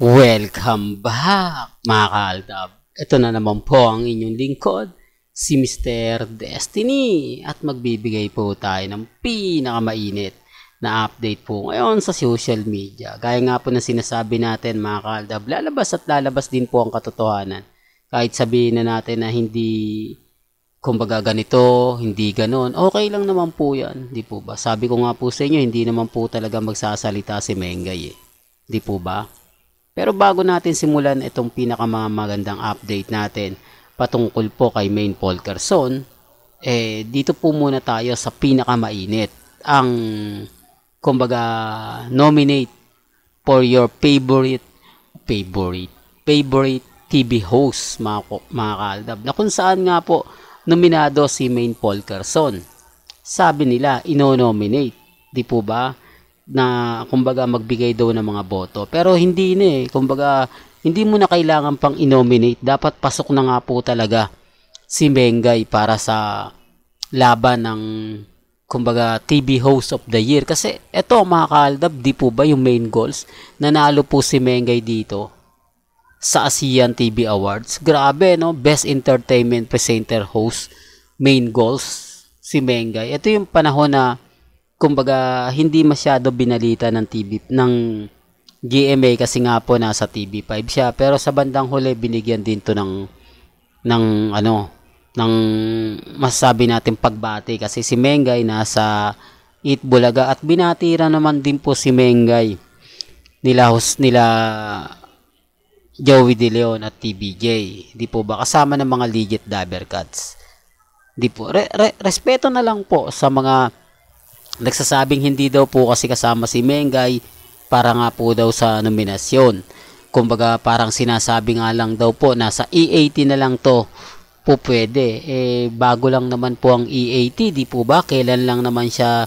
Welcome back mga kaaldab. Ito na naman po ang inyong lingkod, si Mr. Destiny. At magbibigay po tayo ng pinakamainit na update po ngayon sa social media. Gaya nga po na sinasabi natin mga kaaldab, lalabas at lalabas din po ang katotohanan. Kahit sabihin na natin na hindi, kumbaga ganito, hindi ganon, okay lang naman po yan. Di po ba? Sabi ko nga po sa inyo, hindi naman po talaga magsasalita si Mengay eh. Di po ba? Pero bago natin simulan itong pinakamagandang update natin patungkol po kay Maine Polkerson, dito po muna tayo sa pinakamainit. Ang, kumbaga, nominate for your favorite TV host, mga kaaldab, na kung saan nga po nominado si Maine Polkerson. Sabi nila, ino-nominate. Di po ba? Na kumbaga magbigay daw ng mga boto. Pero hindi na eh. Kumbaga, hindi mo na kailangan pang i-nominate. Dapat pasok na nga po talaga si Mengay para sa laban ng kumbaga TV Host of the Year. Kasi eto mga kaaldab, di po ba yung main goals? Nanalo po si Mengay dito sa ASEAN TV Awards. Grabe no? Best Entertainment Presenter Host, main goals si Mengay. Ito yung panahon na kumbaga hindi masyado binalita ng TV ng GMA kasi nga po nasa TV5 siya, pero sa bandang huli binigyan din to ng masasabi natin pagbati kasi si Mengay nasa Eat Bulaga at binatira naman din po si Mengay nila Joey De Leon at TBJ. Di po ba kasama ng mga legit Dabber Cats? Di po respeto na lang po sa mga nagsasabing hindi daw po kasi kasama si Mengay para nga po daw sa nominasyon. Kumbaga parang sinasabi nga lang daw po nasa E80 na lang to po pwede. Bago lang naman po ang E80, di po ba? Kailan lang naman siya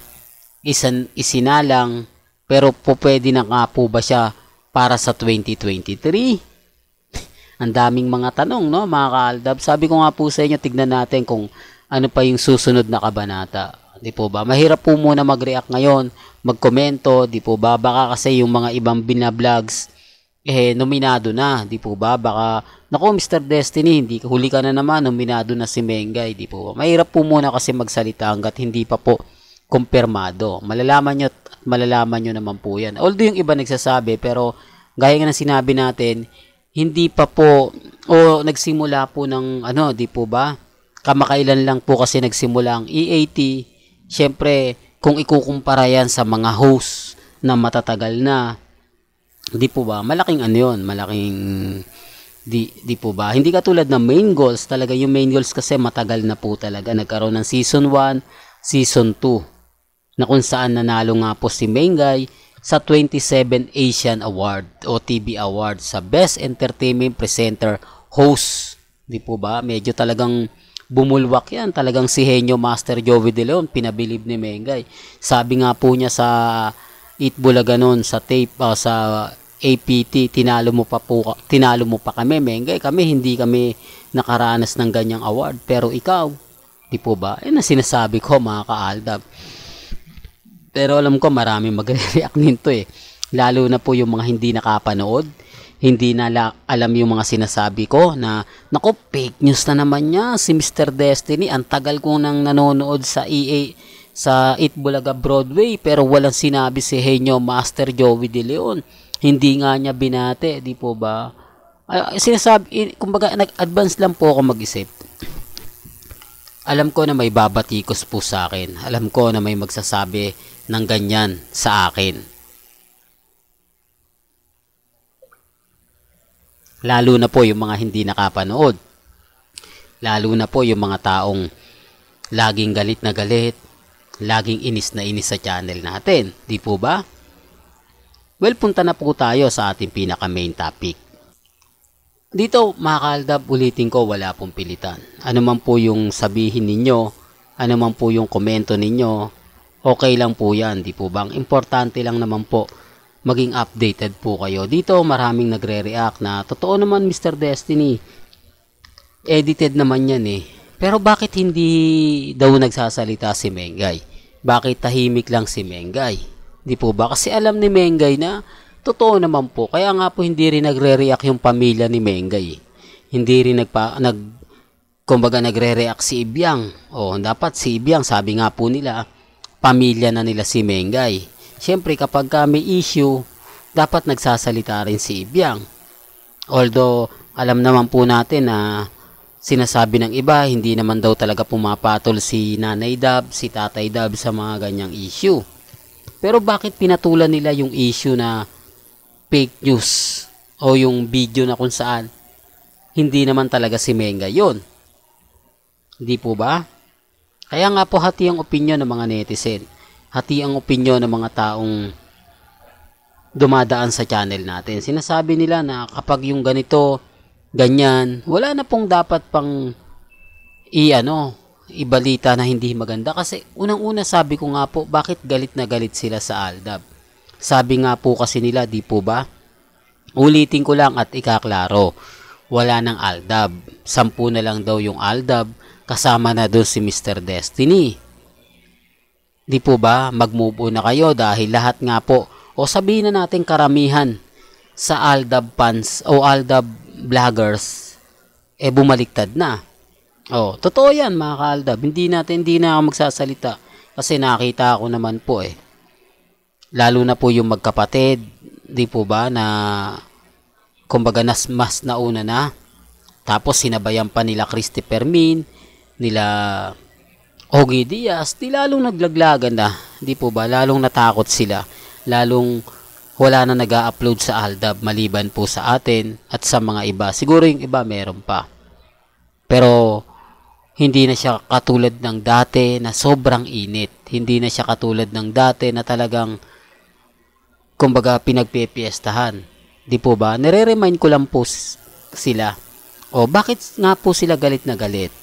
isinalang, pero po pwede na nga po ba siya para sa 2023? Ang daming mga tanong, no, mga kaaldab. Sabi ko nga po sa inyo, tignan natin kung ano pa yung susunod na kabanata. Di po ba? Mahirap po muna mag-react ngayon, magkomento, di po ba? Baka kasi yung mga ibang binablogs, nominado na, di po ba? Baka, naku Mr. Destiny, huli ka na naman, nominado na si Mengay, di po ba? Mahirap po muna kasi magsalita hanggat hindi pa po kumpirmado. Malalaman nyo naman po yan. Although yung iba nagsasabi, pero gaya nga ng sinabi natin, hindi pa po, nagsimula po ng, di po ba? Kamakailan lang po kasi nagsimula ang E80. Siyempre, kung ikukumpara yan sa mga host na matatagal na, di po ba, malaking malaking, di po ba, hindi katulad ng main goals, talaga yung main goals kasi matagal na po talaga, nagkaroon ng season 1, season 2, na kung saan nanalo nga po si Mengay sa 27 Asian Award o TV Award sa Best Entertainment Presenter Host, di po ba, medyo talagang bumulwak yan. Talagang si Henyo Master Joey De Leon pinabilib ni Mengay. Sabi nga po niya sa Eat Bulaga noon sa tape sa APT, tinalo mo pa kami Mengay, hindi kami nakaranas ng ganyang award, pero ikaw, di po ba? Yan ang sinasabi ko mga kaaldab. Pero alam ko maraming magre-react nito lalo na po yung mga hindi nakapanood, hindi na alam yung mga sinasabi ko na, naku, fake news na naman niya si Mr. Destiny. Ang tagal ko nang nanonood sa Eat Bulaga Broadway, pero walang sinabi si Henyo Master Joey De Leon. Hindi nga niya binate, di po ba? Sinasabi, kumbaga, nag-advance lang po ako mag-isip. Alam ko na may babatikos po sa akin. Alam ko na may magsasabi ng ganyan sa akin. Lalo na po yung mga hindi nakapanood. Lalo na po yung mga taong laging galit na galit, laging inis na inis sa channel natin. Di po ba? Well, punta na po tayo sa ating pinaka main topic. Dito, mga kaaldab, ulitin ko, wala pong pilitan. Ano man po yung sabihin ninyo, ano man po yung komento ninyo, okay lang po yan. Di po ba? Ang importante lang naman po, maging updated po kayo. Dito maraming nagre-react na, totoo naman Mr. Destiny, edited naman yan Pero bakit hindi daw nagsasalita si Mengay? Bakit tahimik lang si Mengay? Di po ba? Kasi alam ni Mengay na Totoo naman po. Kaya nga po hindi rin nagre-react yung pamilya ni Mengay. Hindi rin kumbaga nagre-react si Ibiang. Dapat si Ibiang, sabi nga po nila, pamilya na nila si Mengay. Siyempre kapag may issue, dapat nagsasalita rin si Ibiang. Although alam naman po natin na sinasabi ng iba, hindi naman daw talaga pumapatol si Nanay Dab, si Tatay Dab sa mga ganyang issue. Pero bakit pinatulan nila yung issue na fake news o yung video na kung saan hindi naman talaga si Mengay yon? Hindi po ba? Kaya nga po hati ang opinyon ng mga netizen. Hati ang opinyon ng mga taong dumadaan sa channel natin. Sinasabi nila na kapag yung ganito, ganyan, wala na pong dapat pang ibalita na hindi maganda. Kasi unang-una sabi ko nga po, bakit galit na galit sila sa Aldab? Sabi nga po kasi nila, di po ba? Ulitin ko lang at ikaklaro. Wala ng Aldab. 10 na lang daw yung Aldab. Kasama na doon si Mr. Destiny. Di po ba? Mag-move on na kayo dahil lahat nga po, o sabihin na natin karamihan sa Aldab fans o Aldab vloggers, bumaliktad na. Totoo yan mga ka-Aldab. Hindi na ako magsasalita kasi nakita ko naman po lalo na po yung magkapatid, di po ba, na kumbaga mas nauna na. Tapos sinabayan pa nila Christopher Min, nila Ogie Diaz, di lalong naglaglagan na, di po ba, lalong natakot sila, lalong wala na nag-a-upload sa Aldab maliban po sa atin at sa mga iba. Siguro yung iba meron pa, pero hindi na siya katulad ng dati na sobrang init, hindi na siya katulad ng dati na talagang kumbaga pinagpipiestahan, di po ba? Nire-remind ko lang po sila, bakit nga po sila galit na galit?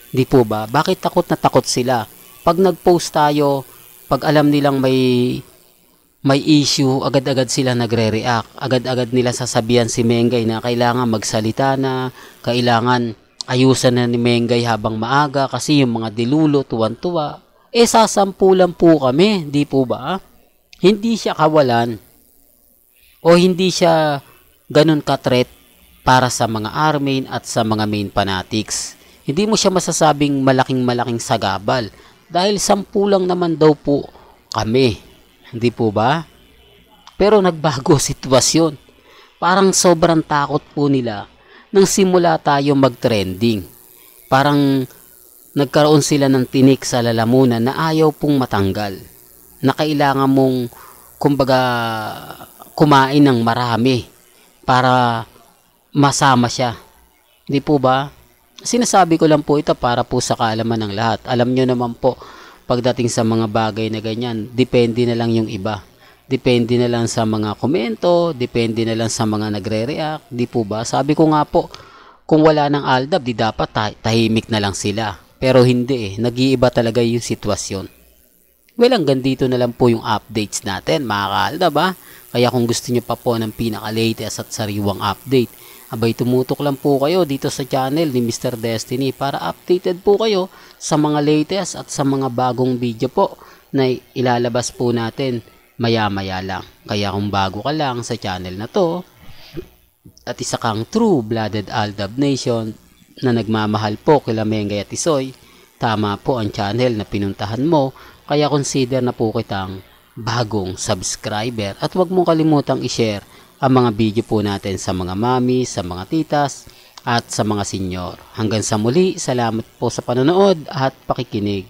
Di po ba? Bakit takot na takot sila? Pag nag-post tayo, pag alam nilang may issue, agad-agad sila nagre-react. Agad-agad nila sasabihan si Mengay na kailangan magsalita na, kailangan ayusan na ni Mengay habang maaga kasi yung mga dilulo, tuwan-tuwa. Sasampulan po kami, di po ba? Hindi siya kawalan o hindi siya ganun ka-threat para sa mga armin at sa mga main fanatics. Hindi mo siya masasabing malaking sagabal dahil 10 lang naman daw po kami. Hindi po ba? Pero nagbago sitwasyon. Parang sobrang takot po nila nang simula tayo mag-trending. Parang nagkaroon sila ng tinik sa lalamunan na ayaw pong matanggal. Na kailangan mong kumbaga kumain ng marami para masama siya. Hindi po ba? Sinasabi ko lang po ito para po sa kaalaman ng lahat. Alam nyo naman po, pagdating sa mga bagay na ganyan, depende na lang yung iba. Depende na lang sa mga komento, depende na lang sa mga nagre-react, di po ba? Sabi ko nga po, kung wala ng Aldab, di dapat tahimik na lang sila. Pero hindi nag-iiba talaga yung sitwasyon. Well, hanggang dito na lang po yung updates natin, mga ka-Aldab. Kaya kung gusto nyo pa po ng pinaka-latest at sariwang update, abay tumutok lang po kayo dito sa channel ni Mr. Destiny para updated po kayo sa mga latest at sa mga bagong video po na ilalabas po natin maya-maya lang. Kaya kung bago ka lang sa channel na to at isa kang true-blooded Aldab Nation na nagmamahal po kila Mengay at Tisoy, tama po ang channel na pinuntahan mo, kaya consider na po kitang bagong subscriber at huwag mong kalimutang i-share ang mga video po natin sa mga mami, sa mga titas, at sa mga senyor. Hanggang sa muli, salamat po sa panonood at pakikinig.